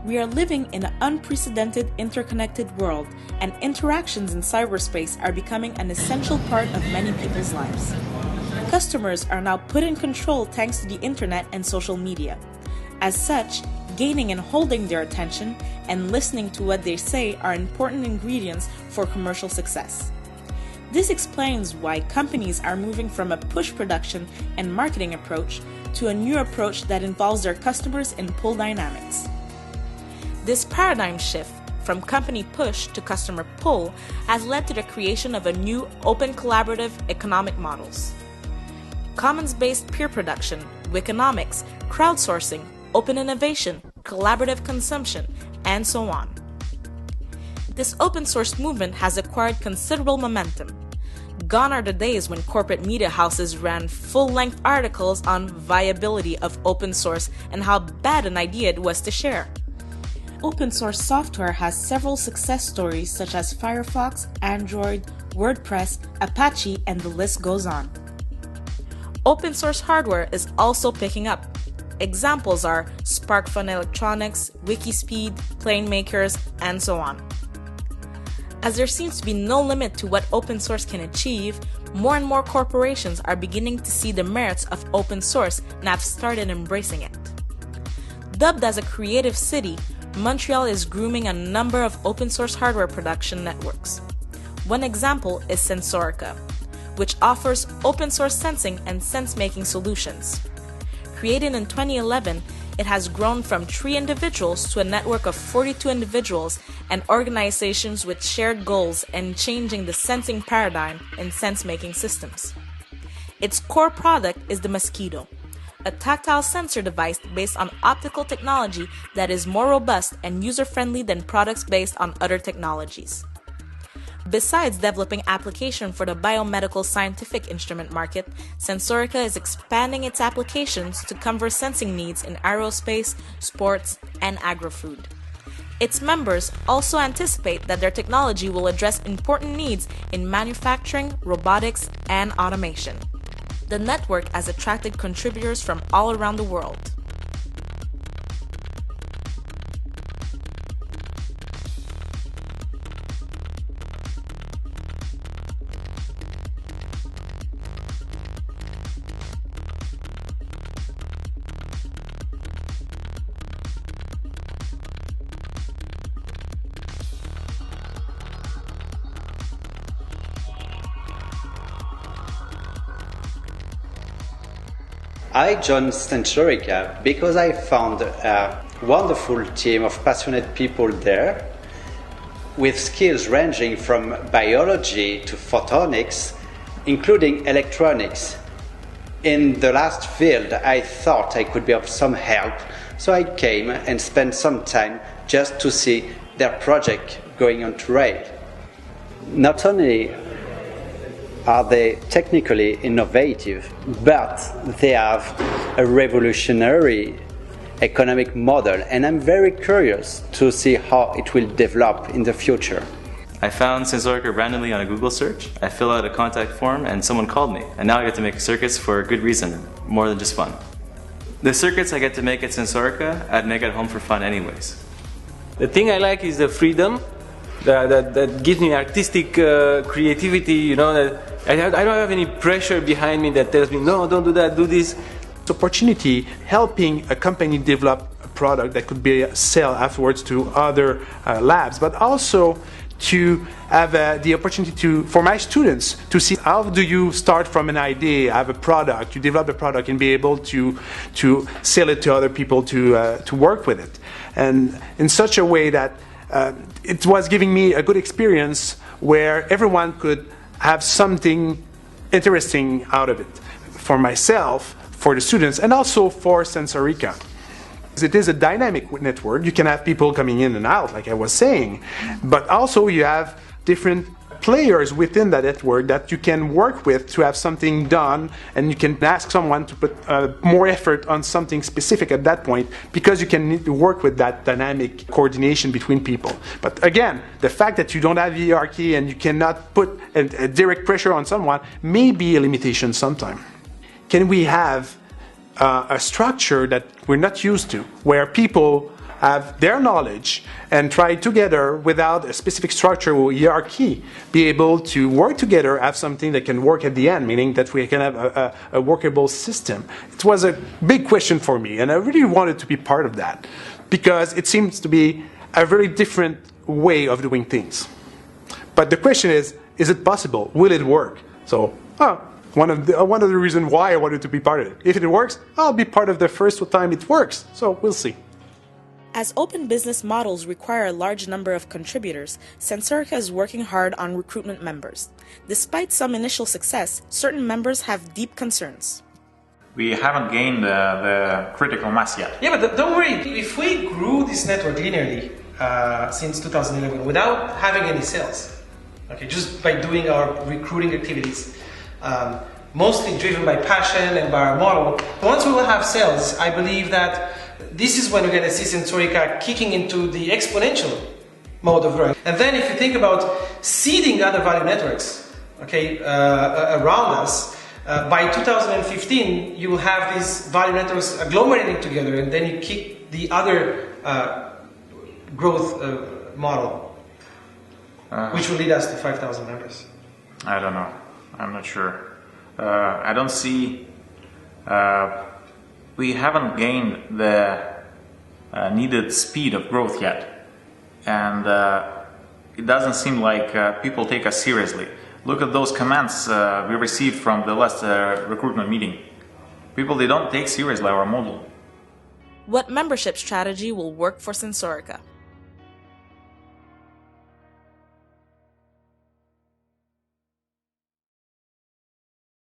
We are living in an unprecedented interconnected world, and interactions in cyberspace are becoming an essential part of many people's lives. Customers are now put in control thanks to the internet and social media. As such, gaining and holding their attention and listening to what they say are important ingredients for commercial success. This explains why companies are moving from a push production and marketing approach to a new approach that involves their customers in pull dynamics. This paradigm shift from company push to customer pull has led to the creation of a new open collaborative economic models. Commons-based peer production, Wikinomics, crowdsourcing, open innovation, collaborative consumption, and so on. This open source movement has acquired considerable momentum. Gone are the days when corporate media houses ran full-length articles on viability of open source and how bad an idea it was to share. Open source software has several success stories such as Firefox, Android, WordPress, Apache, and the list goes on. Open source hardware is also picking up. Examples are SparkFun Electronics, Wikispeed, PlaneMakers, and so on. As there seems to be no limit to what open source can achieve, more and more corporations are beginning to see the merits of open source and have started embracing it. Dubbed as a creative city, Montreal is grooming a number of open source hardware production networks. One example is Sensorica, which offers open source sensing and sense-making solutions. Created in 2011, it has grown from 3 individuals to a network of 42 individuals and organizations with shared goals in changing the sensing paradigm in sense-making systems. Its core product is the Mosquito, a tactile sensor device based on optical technology that is more robust and user-friendly than products based on other technologies. Besides developing application for the biomedical scientific instrument market, Sensorica is expanding its applications to cover sensing needs in aerospace, sports, and agri-food. Its members also anticipate that their technology will address important needs in manufacturing, robotics, and automation. The network has attracted contributors from all around the world. I joined Sensorica because I found a wonderful team of passionate people there with skills ranging from biology to photonics, including electronics. In the last field, I thought I could be of some help, so I came and spent some time just to see their project going on to rail. Not only are they technically innovative, but they have a revolutionary economic model, and I'm very curious to see how it will develop in the future. I found Sensorica randomly on a Google search. I filled out a contact form and someone called me, and now I get to make circuits for a good reason, more than just fun. The circuits I get to make at Sensorica, I'd make at home for fun anyways. The thing I like is the freedom that gives me artistic creativity, you know, that I don't have any pressure behind me that tells me, no, don't do that, do this. Opportunity helping a company develop a product that could be sell afterwards to other labs, but also to have the opportunity for my students to see how do you start from an idea, have a product, you develop a product and be able to sell it to other people to work with it. And in such a way that it was giving me a good experience where everyone could have something interesting out of it for myself, for the students, and also for Sensorica. It is a dynamic network. You can have people coming in and out, like I was saying, but also you have different players within that network that you can work with to have something done, and you can ask someone to put more effort on something specific at that point, because you can need to work with that dynamic coordination between people. But again, the fact that you don't have hierarchy and you cannot put a direct pressure on someone may be a limitation sometime. Can we have a structure that we're not used to, where people have their knowledge and try together without a specific structure or hierarchy, be able to work together, have something that can work at the end, meaning that we can have a workable system. It was a big question for me, and I really wanted to be part of that because it seems to be a very different way of doing things. But the question is it possible? Will it work? So, one of the reasons why I wanted to be part of it. If it works, I'll be part of the first time it works. So we'll see. As open business models require a large number of contributors, Sensorica is working hard on recruitment members. Despite some initial success, certain members have deep concerns. We haven't gained the critical mass yet. Yeah, but don't worry. If we grew this network linearly since 2011 without having any sales, okay, just by doing our recruiting activities, mostly driven by passion and by our model, once we will have sales, I believe that this is when we're going to see Sensorica kicking into the exponential mode of growth. And then if you think about seeding other value networks, okay, around us, by 2015, you will have these value networks agglomerating together, and then you kick the other growth model, which will lead us to 5,000 members. I don't know. I'm not sure. I don't see. We haven't gained the needed speed of growth yet, and it doesn't seem like people take us seriously. Look at those comments we received from the last recruitment meeting. People, they don't take seriously our model. What membership strategy will work for Sensorica?